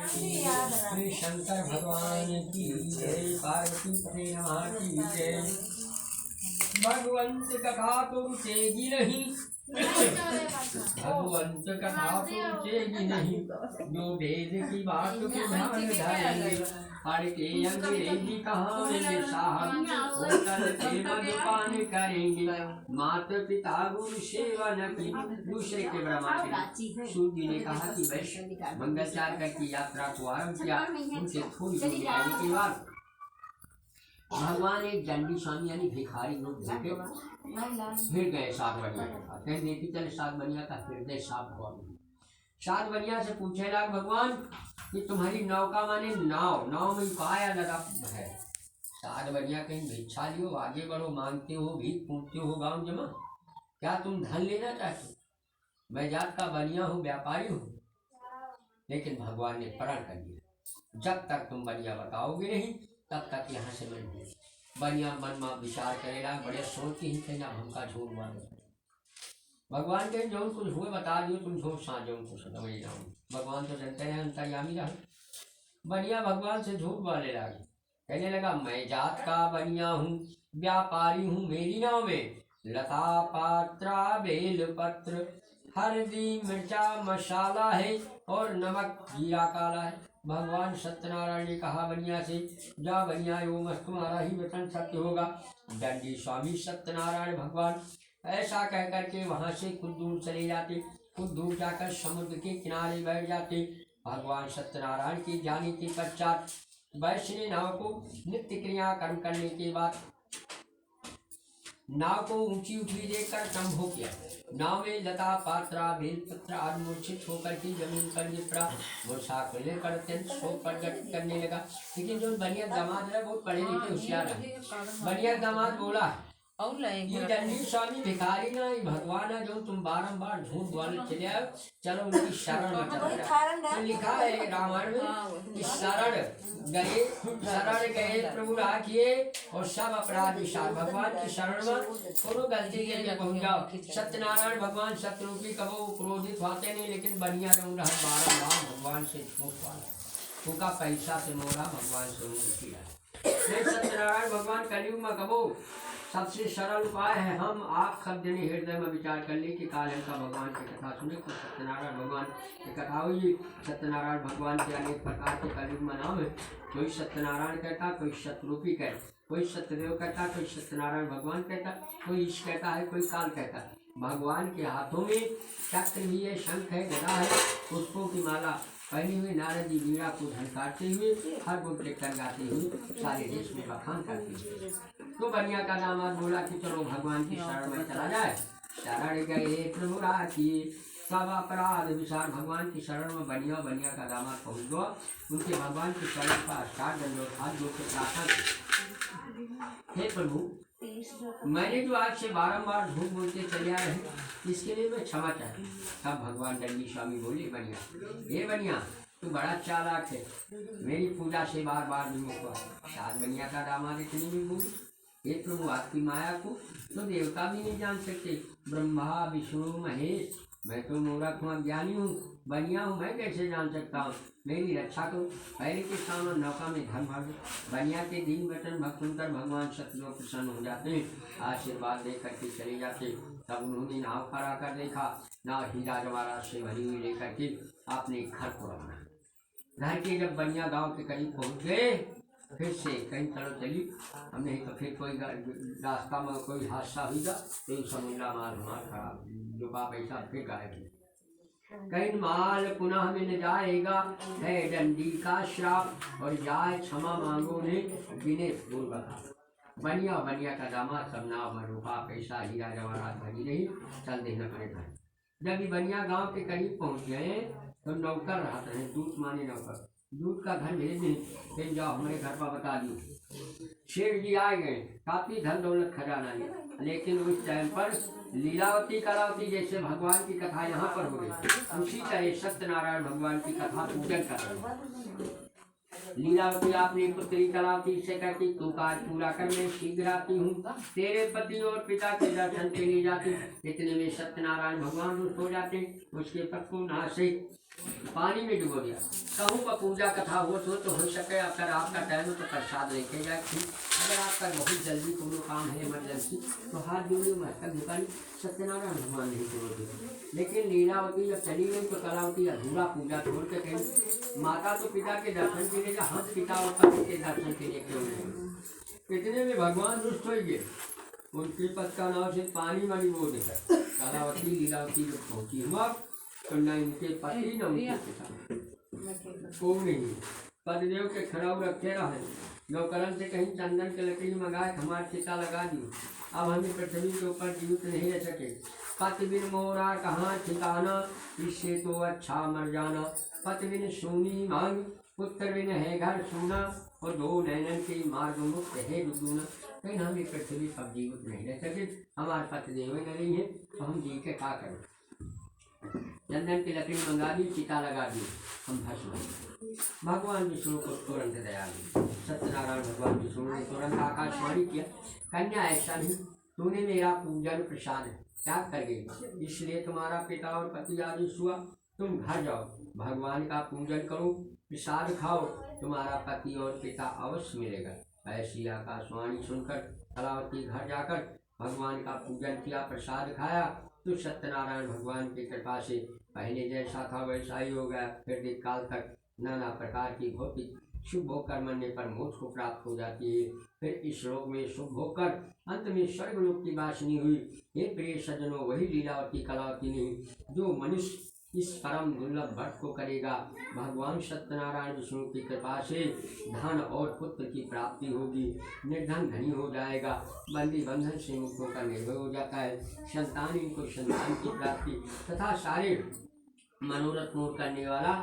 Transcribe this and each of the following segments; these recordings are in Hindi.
श्री शंकर भगवान की जय, पार्वती पते नमः की जय। भगवंत कथा तो रुचेगी नहीं, भगवंत कथा तो रुचेगी नहीं, जो वेद की बात को ध्यान धरेंगे। पढ़ के अंग्रेजी कहानी साहब होटल के मधुपान करेंगे। माता पिता गुरु सेवा न की, दूसरे के ब्रह्मांड सूर्य जी ने कहा कि वैश्य मंगलचार की यात्रा को आरंभ किया। उनसे थोड़ी दूर जाने के बाद भगवान एक दंडी स्वामी यानी भिखारी लोग भेजे, फिर गए साधवनिया के पास। कहीं देखी चले साधवनिया का हृदय साफ हुआ। साधवनिया से पूछे लगा भगवान कि तुम्हारी नौका माने नाव, नाव में पाया लगा है। साधवनिया कहीं भिक्षा लियो, आगे बढ़ो, मांगते हो, भीख पूछते हो गाँव जमा, क्या तुम धन लेना चाहते हो? मैं जात का बनिया हूँ, व्यापारी हूँ। लेकिन भगवान ने प्रण कर दिया, जब तक तुम बनिया बताओगे नहीं तब तक यहाँ से मैं नहीं। बनिया मन में विचार करेगा, बड़े सोच ही थे ना हमका झूठ मारे। भगवान के जो कुछ हुए बता दियो, तुम झूठ साँझ जो कुछ समझ जाओ। भगवान तो जानते हैं अंतर्यामी रहे। बनिया भगवान से झूठ बोलने लगे, कहने लगा मैं जात का बनिया हूँ, व्यापारी हूँ। मेरी नाव में लता पात्रा बेल पत्र हल्दी मिर्चा मसाला है और नमक जीरा काला है। भगवान सत्यनारायण ने कहा बनिया से, जा बनिया यो मस्त तुम्हारा ही वचन सत्य होगा। दंडी स्वामी सत्यनारायण भगवान ऐसा कह करके वहां से कुछ दूर चले जाते। कुछ दूर जाकर समुद्र के किनारे बैठ जाते। भगवान सत्यनारायण के जाने के पश्चात वैश्य ने नाव को नित्य क्रिया कर्म करने के बाद नाव को ऊंची ऊंची देखकर संभो किया। नाव में लता पात्रा बेलपत्र आदि मूर्छित होकर की जमीन पर गिर पड़ा। वो साक लेकर अत्यंत शोक प्रकट करने लगा। लेकिन जो बनिया दामाद है बहुत पढ़े लिखे होशियार है। बनिया दामाद बोला ये दंडी स्वामी भिखारी ना भगवान है, जो तुम बारंबार झूठ बोल चले आओ, चलो उनकी शरण में चले जाओ। तो लिखा है रामायण में कि शरण गए प्रभु राखिए और सब अपराध विशाल। भगवान की शरण में कोनो गलती के लिए पहुंच जाओ। सत्यनारायण भगवान शत्रुपी कबो क्रोधित होते नहीं, लेकिन बनिया बारंबार भगवान से झूठ बोला। उनका पैसा से मोड़ा, भगवान से मुँह किया। सत्यनारायण भगवान कलयुग में कबो सबसे सरल उपाय है, हम आप सब जने हृदय में विचार कर ले कि काल का भगवान की कथा सुने। तो सत्यनारायण भगवान की कथा हुई। सत्यनारायण भगवान के अनेक प्रकार के कलयुग में नाम है। कोई सत्यनारायण कहता, कोई शत्रुपी कहता, कोई सत्यदेव कहता, कोई सत्यनारायण भगवान कहता, कोई ईश कहता है, कोई काल कहता। भगवान के हाथों में चक्र भी है, शंख है, गदा है, पुष्पों की माला पहनी हुई। नारद जी वीणा को झनकारते हुए, हर गुण टेक्कर गाते हुए सारे देश में बखान करते हुए। तो बनिया का दामाद बोला कि चलो भगवान की शरण में चला जाए। शरण गए प्रभु राखिए सब अपराध विशाल। भगवान की शरण में बनिया का दामाद पहुँच गया। उनके भगवान की शरण का स्टार्ट हाथ जोड़ के प्रार्थना की, हे प्रभु मैंने जो आज से बारंबार झूठ बोलते चले आ रहे, इसके लिए मैं क्षमा चाहती हूँ। तब भगवान दंडी स्वामी बोले बनिया, ये बनिया तू बड़ा चालाक है, मेरी पूजा से बार बार विमुख हुआ। शायद बनिया का दामाद इतनी भी बोली, हे प्रभु आपकी माया को तो देवता भी नहीं जान सकते, ब्रह्मा विष्णु महेश। मैं तो मूर्ख हूँ, अज्ञानी हूँ, बनिया हूँ, मैं कैसे जान सकता हूँ? मेरी रक्षा को पहले के सामने नौका में धन भागे। बनिया के दीन वचन भक्त सुनकर भगवान सत्यलोक प्रसन्न हो जाते हैं, आशीर्वाद दे करके चले जाते। तब उन्होंने नाव खड़ा कर देखा, नाव हीरा जवाहरात से भरी हुई लेकर के अपने घर को रवाना। घर के जब बनिया गाँव के करीब पहुँच गए, फिर से कहीं चलो चली, हमने तो फिर कोई रास्ता में कोई हादसा हुआ तो समुद्रा माल खराब जो बाप ऐसा फिर गायब। कहीं माल पुनः मिल जाएगा है डंडी का श्राप, और जाए क्षमा मांगो ने बिने पूर्वक। बनिया का दामाद सब नाव में रुपा पैसा हीरा जवाहरात भरी रही, चल देना पड़ेगा। जब ये बनिया गांव के करीब पहुंच गए तो नौकर रहते हैं, दूत माने नौकर, दूध का घर भेज दें, फिर जाओ हमारे घर पर बता दियो। शेर जी आ गए, काफी धन दौलत खजाना लिया। लेकिन उस टाइम पर लीलावती कलावती जैसे भगवान की कथा यहाँ पर हो गई, उसी तरह सत्यनारायण भगवान की कथा पूजन कर रहे। लीलावती आपने पुत्री कलावती से कहती, तू कार्य पूरा कर, मैं शीघ्र आती हूँ, तेरे पति और पिता के दर्शन के लिए जाती। इतने में सत्यनारायण भगवान रुष्ट हो जाते, उसके पक्को नाश पानी में डुबो दिया। कहूँ का पूजा कथा हो सके अगर आपका टाइम हो तो प्रसाद लेके जाए। अगर आपका बहुत जल्दी कोनो काम है इमरजेंसी तो हाथ जोड़िए मस्तक झुकाइए, सत्यनारायण भगवान नहीं छोड़ते। लेकिन लीलावती जब चली गई तो कलावती अधूरा पूजा छोड़ के कहीं माता तो पिता के दर्शन के लिए, हम पिता और पति के दर्शन के लिए क्यों नहीं। इतने में भगवान रुष्ट हो गए, उनकी पद का नाम से पानी वाली वो देखा। कलावती लीलावती जब पहुंची हुआ तो न इनके पति न उनके पिता को नहीं पददेव के खड़ाऊ रखे रहे। नौकरन से कहीं चंदन के लकड़ी मंगाए हमारे चिता लगा दी। अब हमें पृथ्वी के ऊपर जीवित नहीं रह सके। पति बिन मोरा कहाँ ठिकाना, इससे तो अच्छा मर जाना। पति बिन सोनी मांग, पुत्र बिन है घर सोना, और दो नैनन के मार्ग मुक्त है दुगुना। कहीं हमें पृथ्वी पर जीवित नहीं रह सके, हमारे पतिदेव नहीं है तो हम जी के क्या करें। चंदन की लकड़ी मंगा दी, चिता लगा दी, हम भस्म। भगवान विष्णु को तुरंत दया दी। सत्यनारायण भगवान विष्णु ने तुरंत आकाशवाणी किया, कन्या ऐसा नहीं, तूने मेरा पूजन प्रसाद त्याग कर गई, इसलिए तुम्हारा पिता और पति आदेश हुआ तुम घर जाओ, भगवान का पूजन करो, प्रसाद खाओ, तुम्हारा पति और पिता अवश्य मिलेगा। ऐसी आकाशवाणी सुनकर कलावती घर जाकर भगवान का पूजन किया, प्रसाद खाया तो सत्यनारायण भगवान की कृपा से पहले जैसा था वैसा ही हो गया। फिर दीर्घ काल तक नाना प्रकार की भौतिक शुभ होकर मरने पर मोक्ष को प्राप्त हो जाती है। फिर इस लोक में शुभ होकर अंत में स्वर्गलोक की वासनी हुई। हे प्रिय सज्जनों, वही लीलावती कलावती नहीं जो मनुष्य इस परम दुर्लभ व्रत को करेगा, भगवान सत्यनारायण विष्णु की कृपा से धन और पुत्र की प्राप्ति होगी, निर्धन धनी हो जाएगा, बंदी बंधन से मुक्त होकर निर्भय हो जाता है, संतान इनको संतान की प्राप्ति तथा सारे मनोरथ पूर्ण करने वाला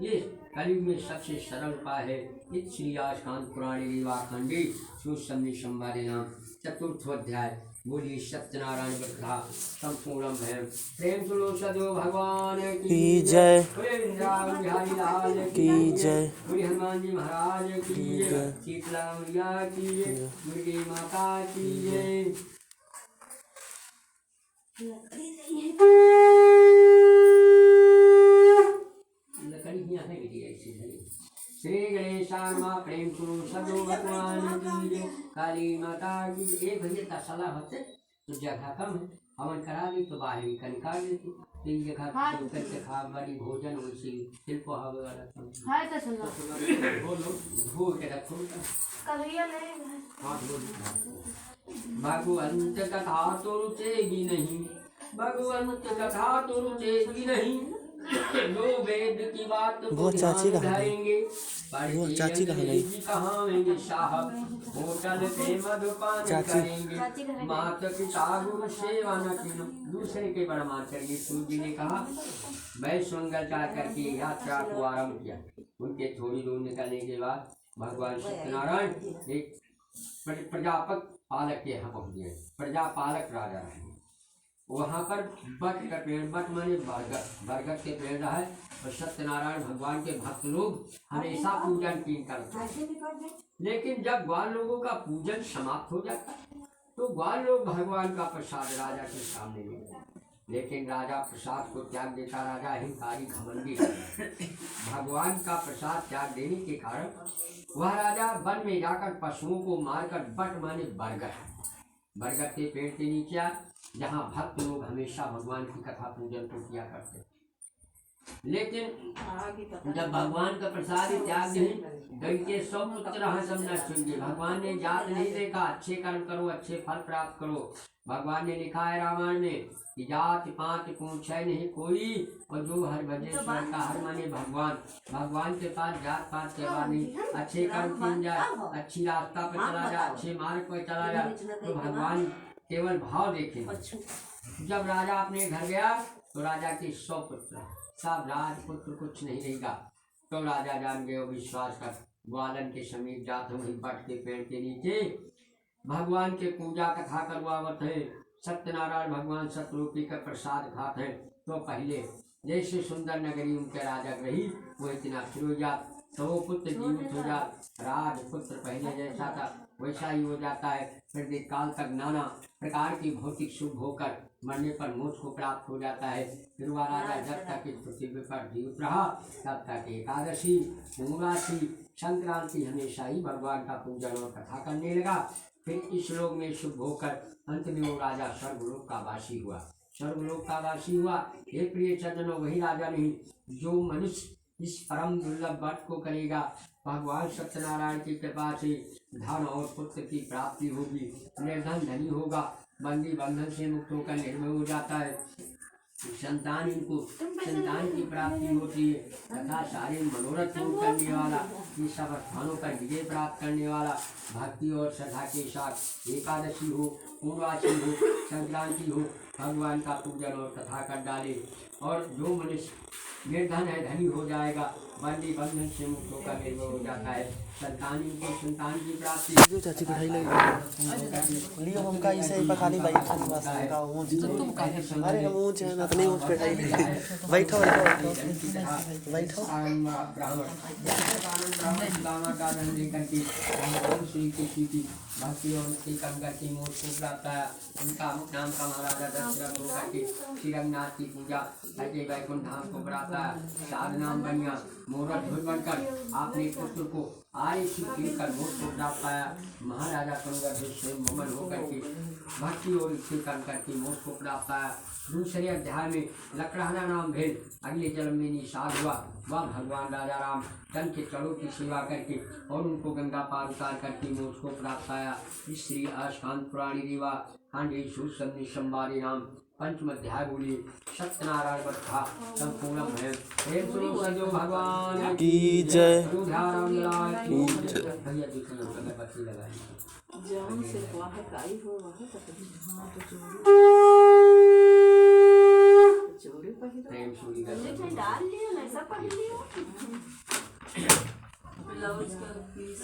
ये कलयुग में सबसे सरल उपाय है। इस श्री आस्कांत पुराणे रीवाखंडी सुसमनी संवादे नाम चतुर्थोध्याय। बोलिए सत्यनारायण कथा संपूर्ण भयम प्रेम सुनो सदो भगवान की जय, वृंदावन बिहारी लाल की जय, हनुमान जी महाराज की जय, शीतला मैया की जय, दुर्गे माता की जय। श्री गणेशानमा प्रेम सुनो सदो भगवान की जय, काली माता की जय। एक भैया तसला होते तो जगह कम है, हवन करा दी तो बाहर ही निकाल देती, तीन जगह करके खा बड़ी भोजन उसी शिल्प हवे वाला हाय तो सुनो बोलो धो के रखो कलिया ले हां भगवंत कथा तो रुचेगी नहीं, भगवंत कथा तो रुचेगी नहीं, दो वेद की बात वो चाची कहांगे, वो चाची कहांगे साहब, होटल पे मधुपान करेंगे, माता पिता गुरु सेवा न किनो। दूसरे के बरमान करिए। सूर्य जी ने कहा वैश्वंगल जा करके यात्रा को आरंभ किया। उनके थोड़ी दूर निकलने के बाद भगवान सत्यनारायण एक प्रजापक पालक के यहाँ पहुँच गए। प्रजापालक राजा है, वहाँ पर बट का पेड़, बट माने बरगद के पेड़ है, और सत्यनारायण भगवान के भक्त लोग हमेशा पूजन की करते हैं। लेकिन जब ग्वाल लोगों का पूजन समाप्त हो जाता है तो ग्वाल लोग भगवान का प्रसाद राजा के सामने लेते हैं, लेकिन राजा प्रसाद को त्याग देता। राजा हिंकारी घमंडी भगवान का प्रसाद त्याग देने के कारण वह राजा वन में जाकर पशुओं को मारकर, बट माने बरगद के पेड़ के नीचे जहाँ भक्त लोग हमेशा भगवान की कथा पूजन को किया करते। लेकिन जब भगवान का प्रसाद त्याग नहीं के सब पुत्र सब नष्ट होंगे। भगवान ने जात नहीं देखा, अच्छे कर्म करो अच्छे फल प्राप्त करो। भगवान ने लिखा है रामायण में कि जात पात पूछे नहीं कोई, और जो हर भजे स्वर का हर माने भगवान। भगवान के पास जात पात के बाद नहीं, अच्छे कर्म किए जाए, अच्छी रास्ता पर चला जाए, अच्छे मार्ग पर चला जाए तो भगवान केवल भाव देखे। जब राजा अपने घर गया तो राजा के 100 पुत्र, सब राजपुत्र कुछ नहीं रहेगा। तो राजा जान गए विश्वास कर ग्वालन के समीप जाते वही बट के पेड़ के नीचे भगवान के पूजा कथा करवावत है। सत्यनारायण भगवान सतरूपी का प्रसाद खाते हैं। तो पहले जैसे सुंदर नगरी उनके राजा रही वो इतना फिर हो जात, तो वो पुत्र जीवित हो जात, राजपुत्र पहले जैसा था वैसा ही हो जाता है। फिर देख काल तक नाना प्रकार की भौतिक सुख होकर मरने पर मोक्ष को प्राप्त हो जाता है। फिर वह राजा जब तक इस पृथ्वी पर जीवित रहा तब तक एकादशी, मंगलासी, संक्रांति हमेशा ही भगवान का पूजन और कथा करने लगा। फिर इस लोक में शुभ होकर अंत में वो राजा स्वर्गलोक का वासी हुआ। स्वर्गलोक का वासी हुआ। हे प्रिय सज्जनों, वही राजा नहीं जो मनुष्य इस परम दुर्लभ व्रत को करेगा, भगवान सत्यनारायण की कृपा से धन और पुत्र की प्राप्ति होगी, निर्धन धनी होगा, बंदी बंधन से मुक्त होकर निर्भय हो जाता है, संतान की प्राप्ति होती है तथा सारे मनोरथ पूर्ण करने वाला, ये सब स्थानों पर विजय प्राप्त करने वाला, भक्ति और श्रद्धा के साथ एकादशी हो, पूर्णवासी हो, संक्रांति हो, भगवान का पूजन और कथा कर डाले। और जो मनुष्य निर्धन है धनी हो जाएगा, बंदी बंधन से मुक्त होकर निर्भय हो जाता है, संतान की प्राप्ति जो चाची पढ़ाई लगी लियो हम का इसे पकानी भाई खाली बस का वो अरे हम वो चाहे ना नहीं वो पढ़ाई लगी बैठो बैठो भक्ति और उसकी कम करके मोक्ष को प्राप्त है। उनका नाम का महाराजा दशरथ होकर के श्री रंगनाथ की पूजा करके वैकुंठ धाम को प्राप्त है। साध नाम बनिया मोरठ बनकर आपने पुत्र को आर्य शिव कर मोक्ष को प्राप्त पाया। महाराजा कंगन स्वयं मोमन होकर के भक्ति और इच्छा कर्म करके मोक्ष को प्राप्त पाया। दूसरे अध्याय में लकड़हाना नाम भेद अगले जन्म में निषाद हुआ। वह भगवान राजा राम चंद के चरों की सेवा करके और उनको गंगा पार उतार करके मोक्ष को प्राप्त पाया। इस श्री अष्टांग पुराणी देवा खांडेशु संवारी नाम पंचम अध्याय बोली सत्यनारायण कथा संपूर्ण है। प्रेम सुनो सजो भगवान की जय की जय। भैया जी की अगरबत्ती लगाई जान से वाह काई हो वाह हां तो जोड़ी पहले प्रेम सूरी का मुझे डाल लिया मैं सब पहन लिया ब्लाउज का पीस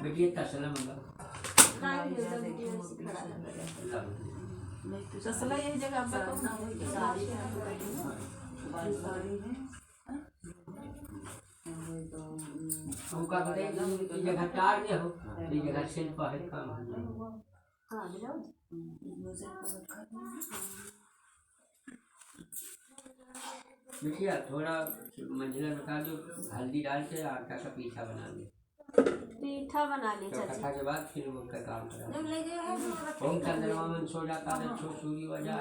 बेटी तसला मंगा तसला यही जगह आप बताओ साड़ी है उनका बताइए कि जगह चार में हो ये जगह शिल्प है काम हां ब्लाउज देखिए थोड़ा मंजिला बता दो, हल्दी डाल के आटा का पीठा बना ले, पीठा बना ले तो कथा के बाद फिर वो का काम करा। ओम चंद्रमा मन सो जाता है छो सूरी बजा